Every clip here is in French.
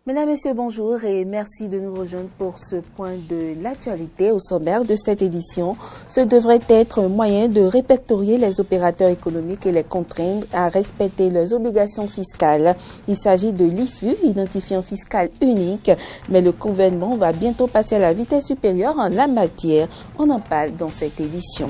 Mesdames, Messieurs, bonjour et merci de nous rejoindre pour ce point de l'actualité. Au sommaire de cette édition, ce devrait être un moyen de répertorier les opérateurs économiques et les contraindre à respecter leurs obligations fiscales. Il s'agit de l'IFU, identifiant fiscal unique, mais le gouvernement va bientôt passer à la vitesse supérieure en la matière. On en parle dans cette édition.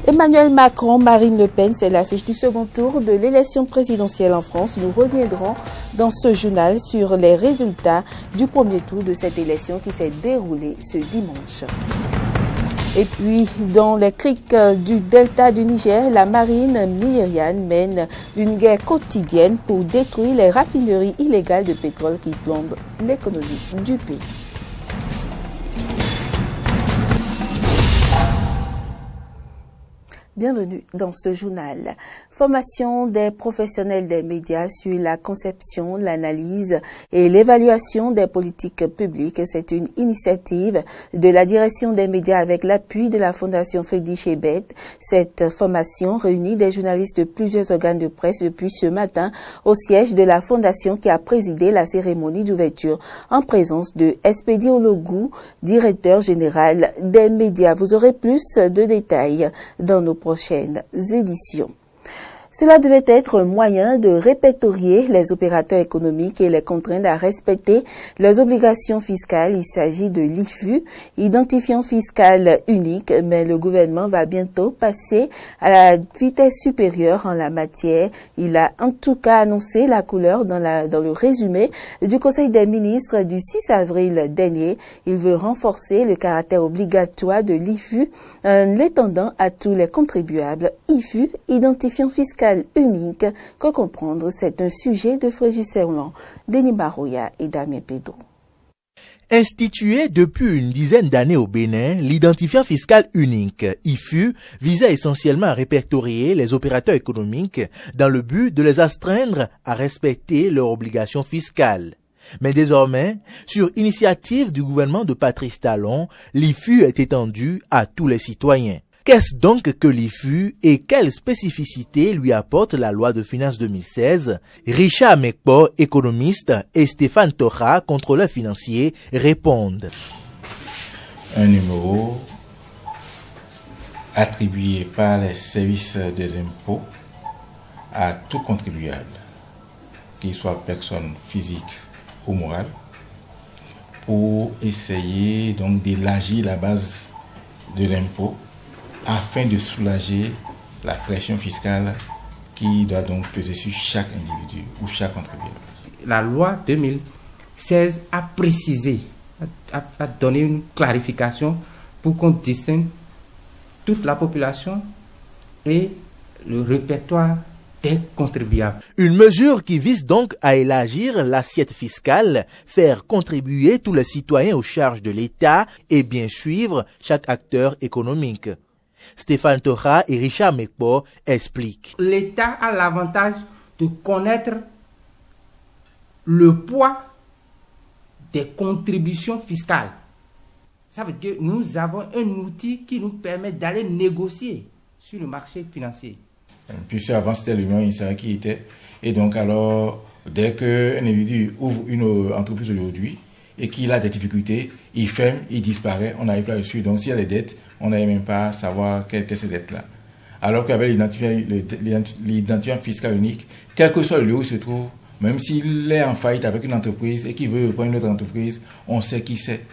Emmanuel Macron, Marine Le Pen, c'est l'affiche du second tour de l'élection présidentielle en France. Nous reviendrons dans ce journal sur les résultats du premier tour de cette élection qui s'est déroulée ce dimanche. Et puis, dans les criques du delta du Niger, la marine nigériane mène une guerre quotidienne pour détruire les raffineries illégales de pétrole qui plombent l'économie du pays. Bienvenue dans ce journal. Formation des professionnels des médias sur la conception, l'analyse et l'évaluation des politiques publiques. C'est une initiative de la direction des médias avec l'appui de la Fondation Friedrich Ebert. Cette formation réunit des journalistes de plusieurs organes de presse depuis ce matin au siège de la Fondation qui a présidé la cérémonie d'ouverture en présence de Espedi Ologou, directeur général des médias. Vous aurez plus de détails dans nos prochaines éditions. Cela devait être un moyen de répertorier les opérateurs économiques et les contraindre à respecter leurs obligations fiscales. Il s'agit de l'IFU, identifiant fiscal unique, mais le gouvernement va bientôt passer à la vitesse supérieure en la matière. Il a en tout cas annoncé la couleur dans le résumé du Conseil des ministres du 6 avril dernier. Il veut renforcer le caractère obligatoire de l'IFU en l'étendant à tous les contribuables. IFU, identifiant fiscal unique, que comprendre, c'est un sujet de Fréjus Serlan, Denis Baroya et Damien Pedro. Institué depuis une dizaine d'années au Bénin, l'identifiant fiscal unique, IFU, visait essentiellement à répertorier les opérateurs économiques dans le but de les astreindre à respecter leurs obligations fiscales. Mais désormais, sur initiative du gouvernement de Patrice Talon, l'IFU est étendu à tous les citoyens. Qu'est-ce donc que l'IFU et quelle spécificité lui apporte la loi de finances 2016? Richard Mekpo, économiste, et Stéphane Tora, contrôleur financier, répondent. Un numéro attribué par les services des impôts à tout contribuable, qu'il soit personne physique ou morale, pour essayer donc d'élargir la base de l'impôt afin de soulager la pression fiscale qui doit donc peser sur chaque individu ou chaque contribuable. La loi 2016 a précisé, a donné une clarification pour qu'on distingue toute la population et le répertoire des contribuables. Une mesure qui vise donc à élargir l'assiette fiscale, faire contribuer tous les citoyens aux charges de l'État et bien suivre chaque acteur économique. Stéphane Tora et Richard Mekpo expliquent. L'État a l'avantage de connaître le poids des contributions fiscales. Ça veut dire que nous avons un outil qui nous permet d'aller négocier sur le marché financier. Puisque avant c'était l'humain, il savait qui était. Et donc alors, dès qu'un individu ouvre une entreprise aujourd'hui et qu'il a des difficultés, il ferme, il disparaît, on n'arrive pas dessus. Donc s'il y a des dettes, on n'arrive même pas à savoir quelles sont ces dettes-là. Alors qu'avec l'identifiant fiscal unique, quel que soit le lieu où il se trouve, même s'il est en faillite avec une entreprise et qu'il veut reprendre une autre entreprise, on sait qui c'est.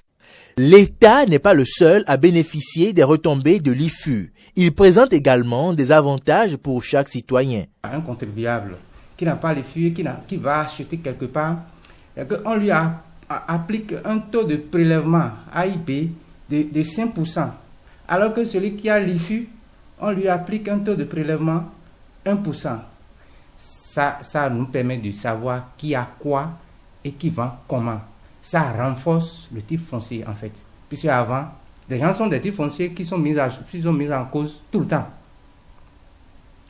L'État n'est pas le seul à bénéficier des retombées de l'IFU. Il présente également des avantages pour chaque citoyen. Un contribuable qui n'a pas l'IFU et qui va acheter quelque part, on lui applique un taux de prélèvement AIP de 5%. Alors que celui qui a l'IFU, on lui applique un taux de prélèvement 1%. Ça nous permet de savoir qui a quoi et qui vend comment. Ça renforce le titre foncier en fait. Puisque avant, les gens sont des titres fonciers qui sont mis en cause tout le temps.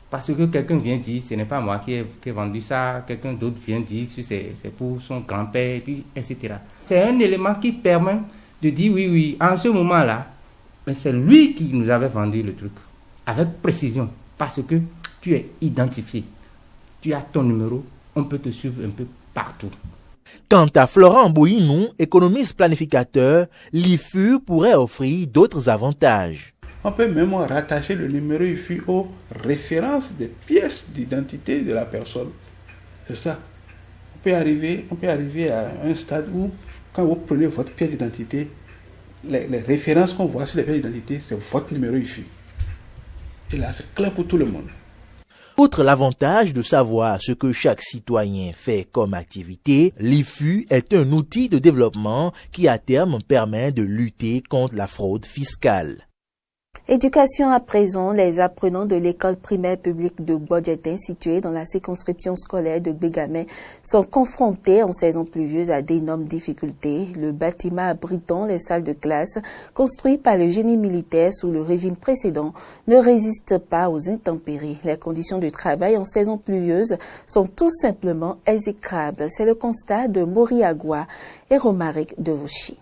Parce que quelqu'un vient dire, ce n'est pas moi qui ai vendu ça, quelqu'un d'autre vient dire que c'est pour son grand-père, etc. C'est un élément qui permet de dire oui, en ce moment-là, mais c'est lui qui nous avait vendu le truc, avec précision, parce que tu es identifié, tu as ton numéro, on peut te suivre un peu partout. Quant à Florent Bouinou, économiste planificateur, l'IFU pourrait offrir d'autres avantages. On peut même rattacher le numéro IFU aux références des pièces d'identité de la personne. C'est ça. On peut arriver à un stade où, quand vous prenez votre pièce d'identité, les références qu'on voit sur les pièces d'identité, c'est votre numéro IFU. Et là, c'est clair pour tout le monde. Outre l'avantage de savoir ce que chaque citoyen fait comme activité, l'IFU est un outil de développement qui à terme permet de lutter contre la fraude fiscale. Éducation à présent, les apprenants de l'école primaire publique de Gbodjetin, située dans la circonscription scolaire de Bégamé, sont confrontés en saison pluvieuse à d'énormes difficultés. Le bâtiment abritant les salles de classe, construit par le génie militaire sous le régime précédent, ne résiste pas aux intempéries. Les conditions de travail en saison pluvieuse sont tout simplement exécrables. C'est le constat de Moriagua et Romaric de Vauchy.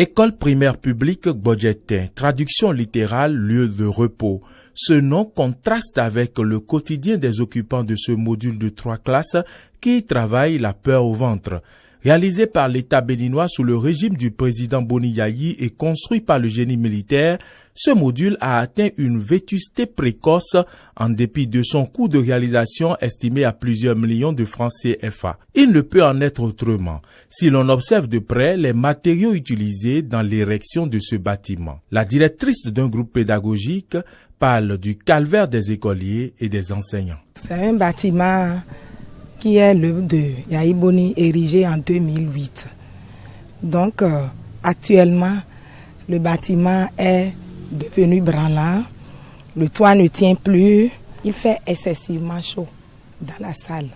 École primaire publique Gbodjetin, traduction littérale, lieu de repos. Ce nom contraste avec le quotidien des occupants de ce module de 3 classes qui travaillent la peur au ventre. Réalisé par l'État béninois sous le régime du président Boni Yayi et construit par le génie militaire, ce module a atteint une vétusté précoce en dépit de son coût de réalisation estimé à plusieurs millions de francs CFA. Il ne peut en être autrement si l'on observe de près les matériaux utilisés dans l'érection de ce bâtiment. La directrice d'un groupe pédagogique parle du calvaire des écoliers et des enseignants. C'est un bâtiment qui est l'œuvre de Yayi Boni, érigé en 2008. Donc, actuellement, le bâtiment est devenu branlant, le toit ne tient plus, il fait excessivement chaud dans la salle.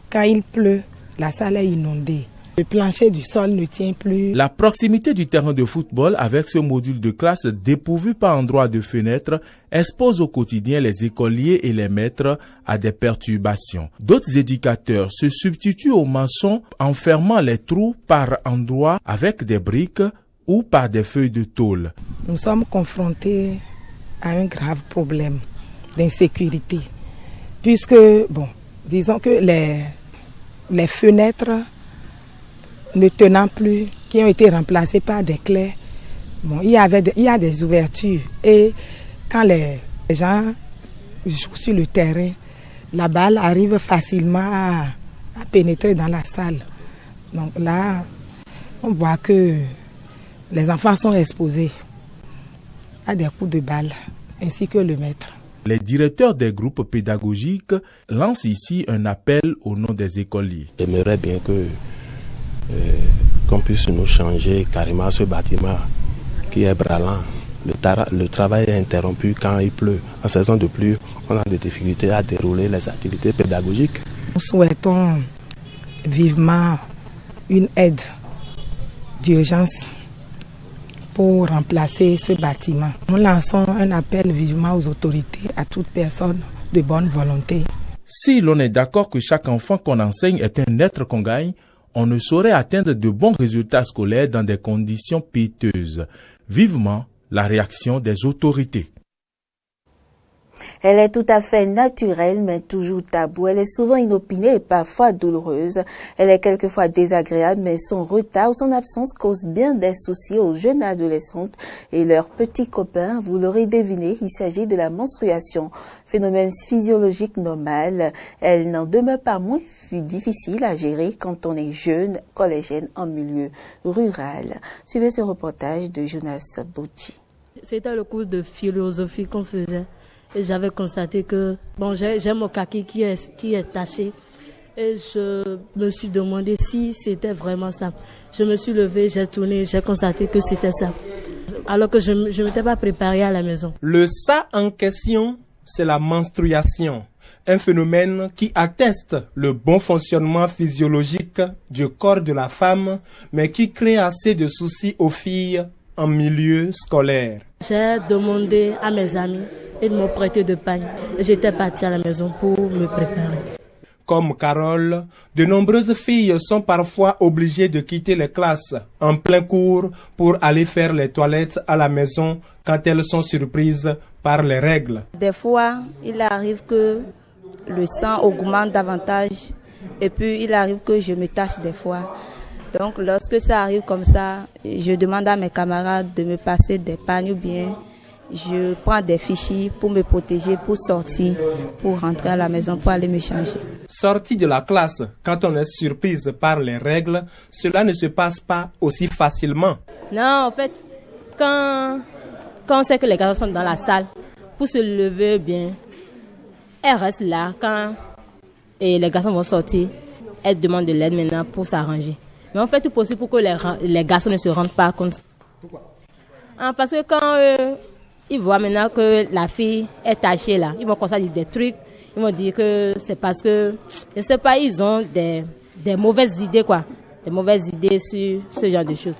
Quand il pleut, la salle est inondée. Le plancher du sol ne tient plus. La proximité du terrain de football avec ce module de classe dépourvu par endroit de fenêtre expose au quotidien les écoliers et les maîtres à des perturbations. D'autres éducateurs se substituent aux maçons en fermant les trous par endroits avec des briques ou par des feuilles de tôle. Nous sommes confrontés à un grave problème d'insécurité puisque, disons que les fenêtres ne tenant plus, qui ont été remplacés par des clairs. Il y a des ouvertures et quand les gens jouent sur le terrain, la balle arrive facilement à pénétrer dans la salle. Donc là, on voit que les enfants sont exposés à des coups de balle, ainsi que le maître. Les directeurs des groupes pédagogiques lancent ici un appel au nom des écoliers. J'aimerais bien qu'on puisse nous changer carrément ce bâtiment qui est branlant. Le travail est interrompu quand il pleut. En saison de pluie, on a des difficultés à dérouler les activités pédagogiques. Nous souhaitons vivement une aide d'urgence pour remplacer ce bâtiment. Nous lançons un appel vivement aux autorités, à toute personne de bonne volonté. Si l'on est d'accord que chaque enfant qu'on enseigne est un être qu'on gagne, on ne saurait atteindre de bons résultats scolaires dans des conditions piteuses. Vivement la réaction des autorités. Elle est tout à fait naturelle, mais toujours taboue. Elle est souvent inopinée et parfois douloureuse. Elle est quelquefois désagréable, mais son retard ou son absence cause bien des soucis aux jeunes adolescentes et leurs petits copains. Vous l'aurez deviné, il s'agit de la menstruation, phénomène physiologique normal. Elle n'en demeure pas moins difficile à gérer quand on est jeune, collégienne en milieu rural. Suivez ce reportage de Jonas Bouchi. C'était le cours de philosophie qu'on faisait. Et j'avais constaté que j'ai mon kaki qui est taché. Et je me suis demandé si c'était vraiment ça. Je me suis levée, j'ai tourné, j'ai constaté que c'était ça. Alors que je ne m'étais pas préparée à la maison. Le ça en question, c'est la menstruation. Un phénomène qui atteste le bon fonctionnement physiologique du corps de la femme, mais qui crée assez de soucis aux filles en milieu scolaire. J'ai demandé à mes amis et de me prêter de pagne. J'étais partie à la maison pour me préparer. Comme Carole, de nombreuses filles sont parfois obligées de quitter les classes en plein cours pour aller faire les toilettes à la maison quand elles sont surprises par les règles. Des fois, il arrive que le sang augmente davantage et puis il arrive que je me tache des fois. Donc lorsque ça arrive comme ça, je demande à mes camarades de me passer des pagnes ou bien je prends des fichiers pour me protéger, pour sortir, pour rentrer à la maison, pour aller me changer. Sortie de la classe, quand on est surprise par les règles, cela ne se passe pas aussi facilement. Non, en fait, quand on sait que les garçons sont dans la salle, pour se lever bien, elle reste là. Quand les garçons vont sortir, elle demande de l'aide maintenant pour s'arranger. Mais on fait tout possible pour que les garçons ne se rendent pas compte. Pourquoi? Parce que quand ils voient maintenant que la fille est tachée là, ils vont commencer à dire des trucs. Ils vont dire que c'est parce que, je sais pas, ils ont des mauvaises idées quoi. Des mauvaises idées sur ce genre de choses.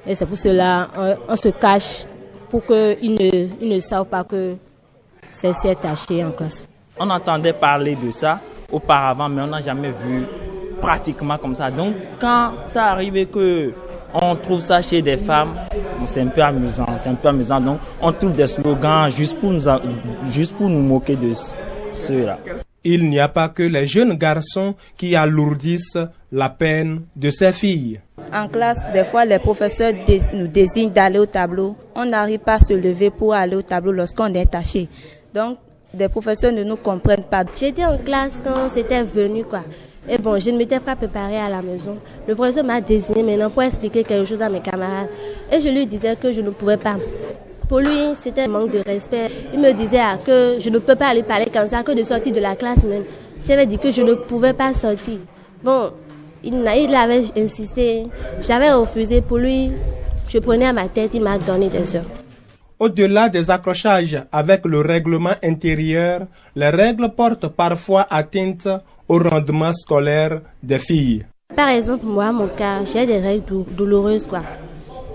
Et c'est pour cela on se cache pour qu'ils ne savent pas que celle-ci est tachée en classe. On entendait parler de ça auparavant, mais on n'a jamais vu pratiquement comme ça. Donc quand ça arrive que on trouve ça chez des femmes, c'est un peu amusant. Donc on trouve des slogans juste pour nous moquer de ceux-là. Il n'y a pas que les jeunes garçons qui alourdissent la peine de ces filles. En classe, des fois, les professeurs nous désignent d'aller au tableau. On n'arrive pas à se lever pour aller au tableau lorsqu'on est taché. Donc, des professeurs ne nous comprennent pas. J'étais en classe quand c'était venu, quoi. Et bon, je ne m'étais pas préparée à la maison. Le professeur m'a désigné maintenant pour expliquer quelque chose à mes camarades. Et je lui disais que je ne pouvais pas. Pour lui, c'était un manque de respect. Il me disait que je ne peux pas lui parler comme ça, que de sortir de la classe même. J'avais dit que je ne pouvais pas sortir. Bon, il avait insisté. J'avais refusé. Pour lui, je prenais à ma tête, il m'a donné des heures. Au-delà des accrochages avec le règlement intérieur, les règles portent parfois atteinte au rendement scolaire des filles. Par exemple, moi, mon cas, j'ai des règles douloureuses, quoi.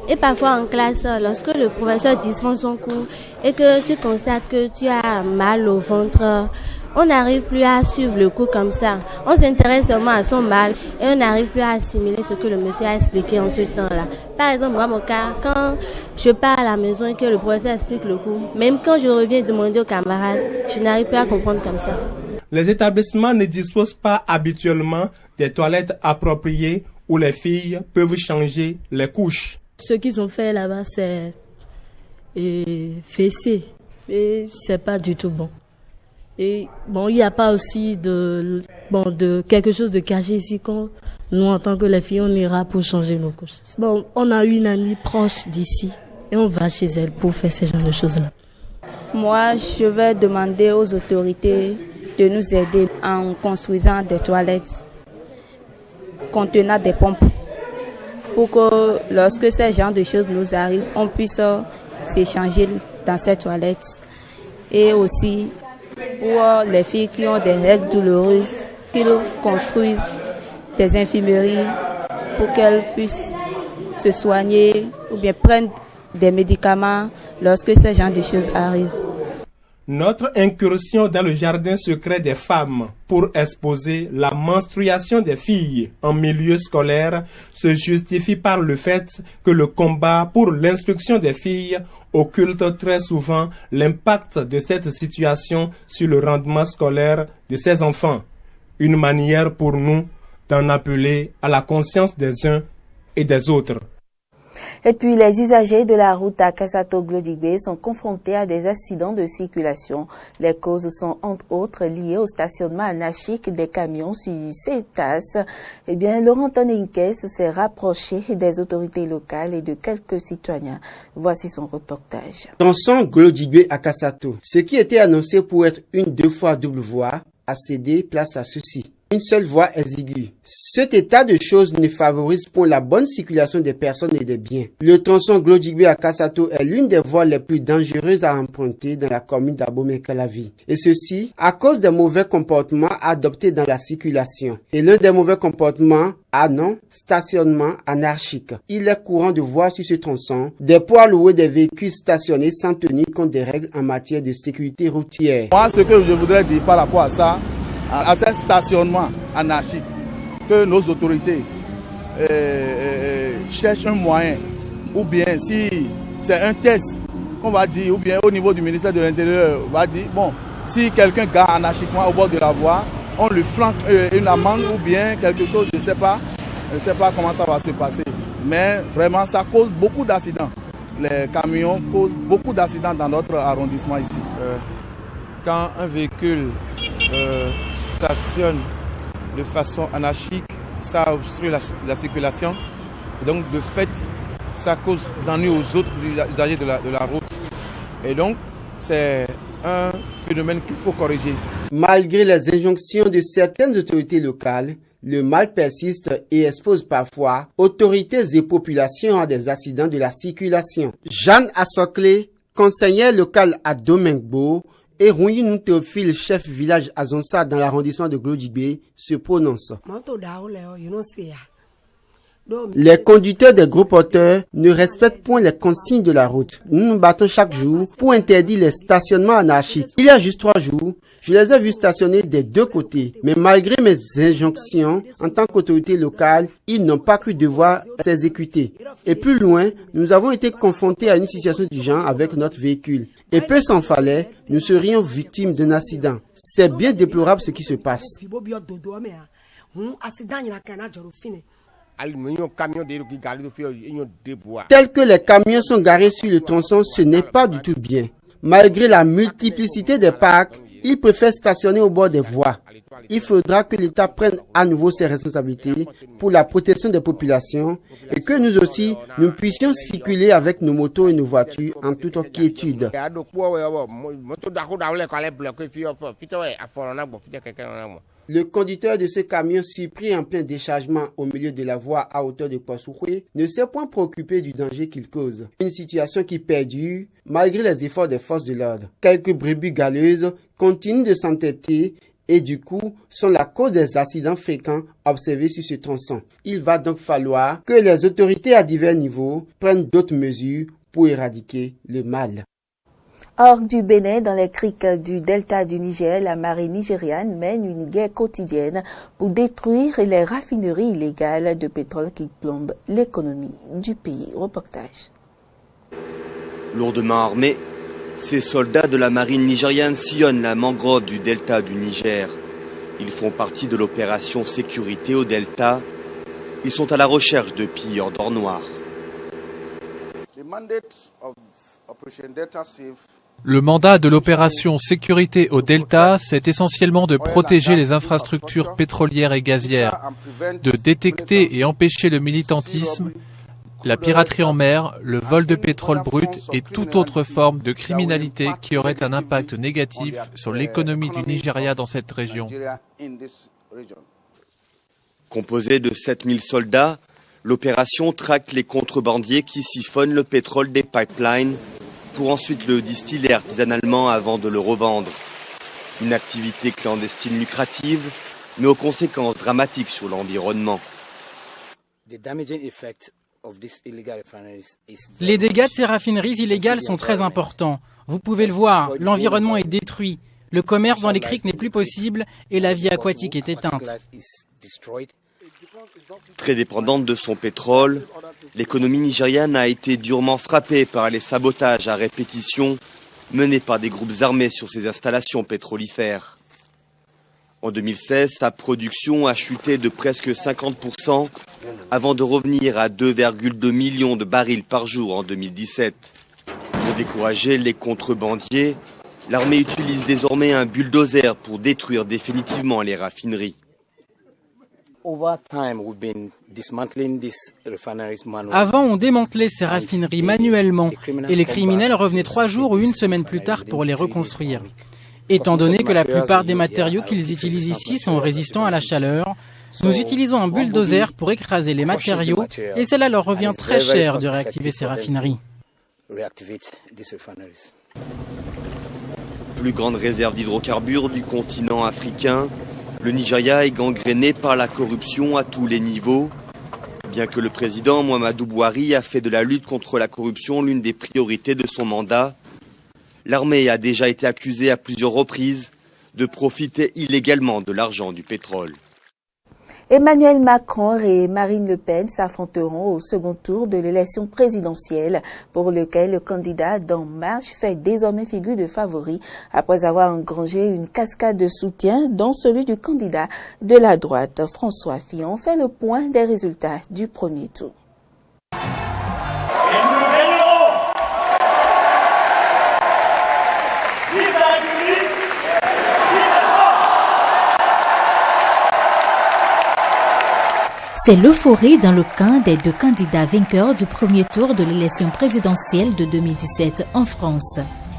Et parfois en classe, lorsque le professeur dispense son cours et que tu constates que tu as mal au ventre, on n'arrive plus à suivre le cours comme ça. On s'intéresse seulement à son mal et on n'arrive plus à assimiler ce que le monsieur a expliqué en ce temps-là. Par exemple, moi, mon cas, quand je pars à la maison et que le professeur explique le cours, même quand je reviens demander aux camarades, je n'arrive plus à comprendre comme ça. Les établissements ne disposent pas habituellement des toilettes appropriées où les filles peuvent changer les couches. Ce qu'ils ont fait là-bas, c'est fessé. Et c'est pas du tout bon. Et bon, il n'y a pas aussi de quelque chose de caché ici quand nous, en tant que les filles, on ira pour changer nos couches. Bon, on a une amie proche d'ici et on va chez elle pour faire ce genre de choses-là. Moi, je vais demander aux autorités de nous aider en construisant des toilettes contenant des pompes pour que lorsque ce genre de choses nous arrivent, on puisse s'échanger dans ces toilettes. Et aussi pour les filles qui ont des règles douloureuses, qu'ils construisent des infirmeries pour qu'elles puissent se soigner ou bien prendre des médicaments lorsque ce genre de choses arrivent. Notre incursion dans le jardin secret des femmes pour exposer la menstruation des filles en milieu scolaire se justifie par le fait que le combat pour l'instruction des filles occulte très souvent l'impact de cette situation sur le rendement scolaire de ces enfants. Une manière pour nous d'en appeler à la conscience des uns et des autres. Et puis, les usagers de la route à Kassato-Glodjigbe sont confrontés à des accidents de circulation. Les causes sont entre autres liées au stationnement anarchique des camions sur CETAS. Eh bien, Laurent Tonninkes s'est rapproché des autorités locales et de quelques citoyens. Voici son reportage. Tronçon Glodjigbe à Kassato. Ce qui était annoncé pour être une 2 fois double voie a cédé place à ceci. Une seule voie exiguë. Cet état de choses ne favorise pour la bonne circulation des personnes et des biens. Le tronçon Glodjigbe à Kassato est l'une des voies les plus dangereuses à emprunter dans la commune d'Abomey-Calavi. Et ceci à cause des mauvais comportements adoptés dans la circulation. Et l'un des mauvais comportements a non stationnement anarchique. Il est courant de voir sur ce tronçon des poids lourds des véhicules stationnés sans tenir compte des règles en matière de sécurité routière. Moi, ce que je voudrais dire par rapport à ça, à ce stationnement anarchique, que nos autorités cherchent un moyen, ou bien si c'est un test, on va dire, ou bien au niveau du ministère de l'Intérieur, on va dire, bon, si quelqu'un gare anarchiquement au bord de la voie, on lui flanque une amende ou bien quelque chose, je ne sais pas, Je ne sais pas comment ça va se passer. Mais vraiment, ça cause beaucoup d'accidents. Les camions causent beaucoup d'accidents dans notre arrondissement ici. Quand un véhicule stationne de façon anarchique, ça obstrue la circulation. Et donc, de fait, ça cause d'ennui aux autres usagers de la route. Et donc, c'est un phénomène qu'il faut corriger. Malgré les injonctions de certaines autorités locales, le mal persiste et expose parfois autorités et populations à des accidents de la circulation. Jeanne Assoclé, conseillère locale à Domingbo, et Rouyinou Théophile, chef village à Zonsa dans l'arrondissement de Glodjibé, se prononcent. Les conducteurs des gros porteurs ne respectent point les consignes de la route. Nous nous battons chaque jour pour interdire les stationnements anarchiques. Il y a juste 3 jours, je les ai vus stationner des 2 côtés. Mais malgré mes injonctions, en tant qu'autorité locale, ils n'ont pas cru devoir s'exécuter. Et plus loin, nous avons été confrontés à une situation du genre avec notre véhicule. Et peu s'en fallait, nous serions victimes d'un accident. C'est bien déplorable ce qui se passe. Tels que les camions sont garés sur le tronçon, ce n'est pas du tout bien. Malgré la multiplicité des parcs, ils préfèrent stationner au bord des voies. Il faudra que l'État prenne à nouveau ses responsabilités pour la protection des populations et que nous aussi, nous puissions circuler avec nos motos et nos voitures en toute quiétude. Le conducteur de ce camion surpris en plein déchargement au milieu de la voie à hauteur de Poissouroué ne s'est point préoccupé du danger qu'il cause. Une situation qui perdure malgré les efforts des forces de l'ordre. Quelques brebis galeuses continuent de s'entêter et du coup sont la cause des accidents fréquents observés sur ce tronçon. Il va donc falloir que les autorités à divers niveaux prennent d'autres mesures pour éradiquer le mal. Hors du Bénin, dans les criques du delta du Niger, la marine nigériane mène une guerre quotidienne pour détruire les raffineries illégales de pétrole qui plombent l'économie du pays. Reportage. Lourdement armés, ces soldats de la marine nigériane sillonnent la mangrove du delta du Niger. Ils font partie de l'opération sécurité au delta. Ils sont à la recherche de pilleurs d'or noir. Le mandat de l'opération sécurité au delta, c'est essentiellement de protéger les infrastructures pétrolières et gazières, de détecter et empêcher le militantisme, la piraterie en mer, le vol de pétrole brut et toute autre forme de criminalité qui aurait un impact négatif sur l'économie du Nigeria dans cette région. Composée de 7000 soldats, l'opération traque les contrebandiers qui siphonnent le pétrole des pipelines pour ensuite le distiller artisanalement avant de le revendre. Une activité clandestine lucrative, mais aux conséquences dramatiques sur l'environnement. Les dégâts de ces raffineries illégales sont très importants. Vous pouvez le voir, l'environnement est détruit, le commerce dans les criques n'est plus possible et la vie aquatique est éteinte. Très dépendante de son pétrole, l'économie nigériane a été durement frappée par les sabotages à répétition menés par des groupes armés sur ses installations pétrolifères. En 2016, sa production a chuté de presque 50% avant de revenir à 2,2 millions de barils par jour en 2017. Pour décourager les contrebandiers, l'armée utilise désormais un bulldozer pour détruire définitivement les raffineries. Avant, on démantelait ces raffineries manuellement et les criminels revenaient 3 jours ou 1 semaine plus tard pour les reconstruire. Étant donné que la plupart des matériaux qu'ils utilisent ici sont résistants à la chaleur, nous utilisons un bulldozer pour écraser les matériaux et cela leur revient très cher de réactiver ces raffineries. Plus grande réserve d'hydrocarbures du continent africain, le Nigeria est gangréné par la corruption à tous les niveaux. Bien que le président Muhammadu Buhari a fait de la lutte contre la corruption l'une des priorités de son mandat, l'armée a déjà été accusée à plusieurs reprises de profiter illégalement de l'argent du pétrole. Emmanuel Macron et Marine Le Pen s'affronteront au second tour de l'élection présidentielle pour lequel le candidat d'En Marche fait désormais figure de favori après avoir engrangé une cascade de soutien dont celui du candidat de la droite. François Fillon fait le point des résultats du premier tour. C'est l'euphorie dans le camp des deux candidats vainqueurs du premier tour de l'élection présidentielle de 2017 en France.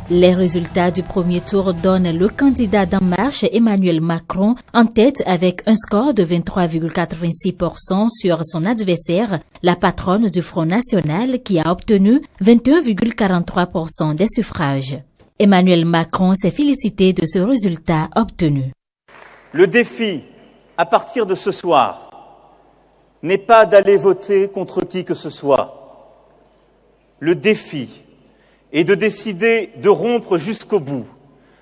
Les résultats du premier tour donnent le candidat d'En Marche, Emmanuel Macron, en tête avec un score de 23,86% sur son adversaire, la patronne du Front National, qui a obtenu 21,43% des suffrages. Emmanuel Macron s'est félicité de ce résultat obtenu. Le défi, à partir de ce soir, n'est pas d'aller voter contre qui que ce soit. Le défi est de décider de rompre jusqu'au bout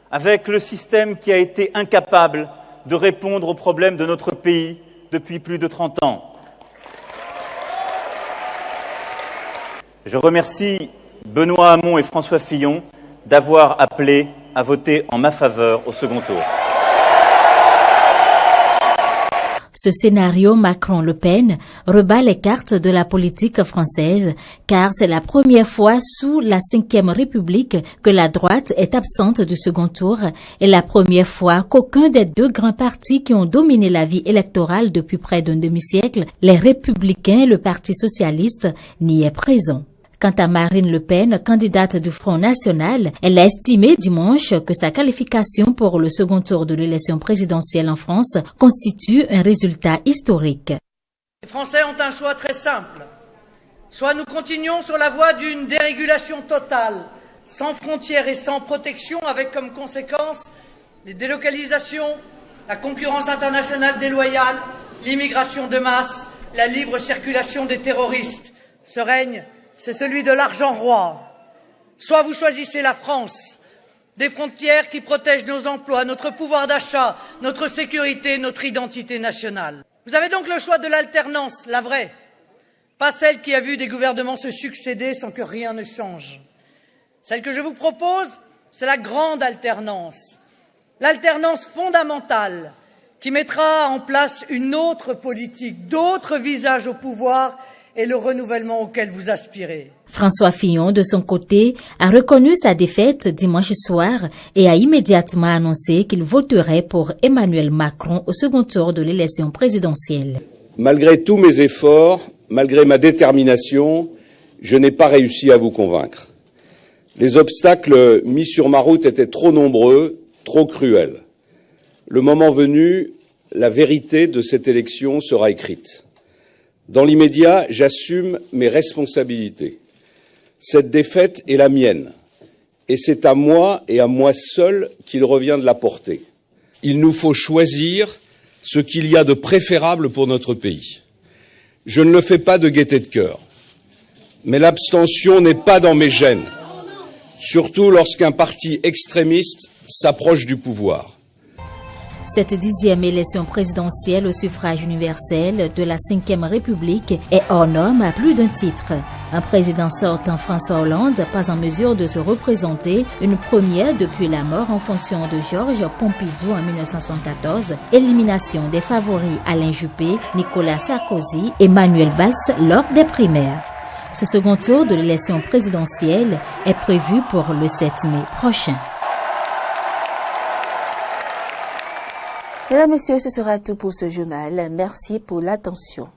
avec le système qui a été incapable de répondre aux problèmes de notre pays depuis plus de 30 ans. Je remercie Benoît Hamon et François Fillon d'avoir appelé à voter en ma faveur au second tour. Ce scénario Macron-Le Pen rebat les cartes de la politique française car c'est la première fois sous la Ve République que la droite est absente du second tour et la première fois qu'aucun des deux grands partis qui ont dominé la vie électorale depuis près d'un demi-siècle, les Républicains et le Parti socialiste, n'y est présent. Quant à Marine Le Pen, candidate du Front National, elle a estimé dimanche que sa qualification pour le second tour de l'élection présidentielle en France constitue un résultat historique. Les Français ont un choix très simple. Soit nous continuons sur la voie d'une dérégulation totale, sans frontières et sans protection, avec comme conséquence les délocalisations, la concurrence internationale déloyale, l'immigration de masse, la libre circulation des terroristes. Ce règne, c'est celui de l'argent roi. Soit vous choisissez la France, des frontières qui protègent nos emplois, notre pouvoir d'achat, notre sécurité, notre identité nationale. Vous avez donc le choix de l'alternance, la vraie, pas celle qui a vu des gouvernements se succéder sans que rien ne change. Celle que je vous propose, c'est la grande alternance, l'alternance fondamentale qui mettra en place une autre politique, d'autres visages au pouvoir et le renouvellement auquel vous aspirez. François Fillon, de son côté, a reconnu sa défaite dimanche soir et a immédiatement annoncé qu'il voterait pour Emmanuel Macron au second tour de l'élection présidentielle. Malgré tous mes efforts, malgré ma détermination, je n'ai pas réussi à vous convaincre. Les obstacles mis sur ma route étaient trop nombreux, trop cruels. Le moment venu, la vérité de cette élection sera écrite. Dans l'immédiat, j'assume mes responsabilités. Cette défaite est la mienne, et c'est à moi et à moi seul qu'il revient de la porter. Il nous faut choisir ce qu'il y a de préférable pour notre pays. Je ne le fais pas de gaieté de cœur, mais l'abstention n'est pas dans mes gènes, surtout lorsqu'un parti extrémiste s'approche du pouvoir. Cette 10e élection présidentielle au suffrage universel de la Ve République est hors norme à plus d'un titre. Un président sortant, François Hollande, pas en mesure de se représenter, une première depuis la mort en fonction de Georges Pompidou en 1974, élimination des favoris Alain Juppé, Nicolas Sarkozy et Manuel Valls lors des primaires. Ce second tour de l'élection présidentielle est prévu pour le 7 mai prochain. Mesdames, Messieurs, ce sera tout pour ce journal. Merci pour l'attention.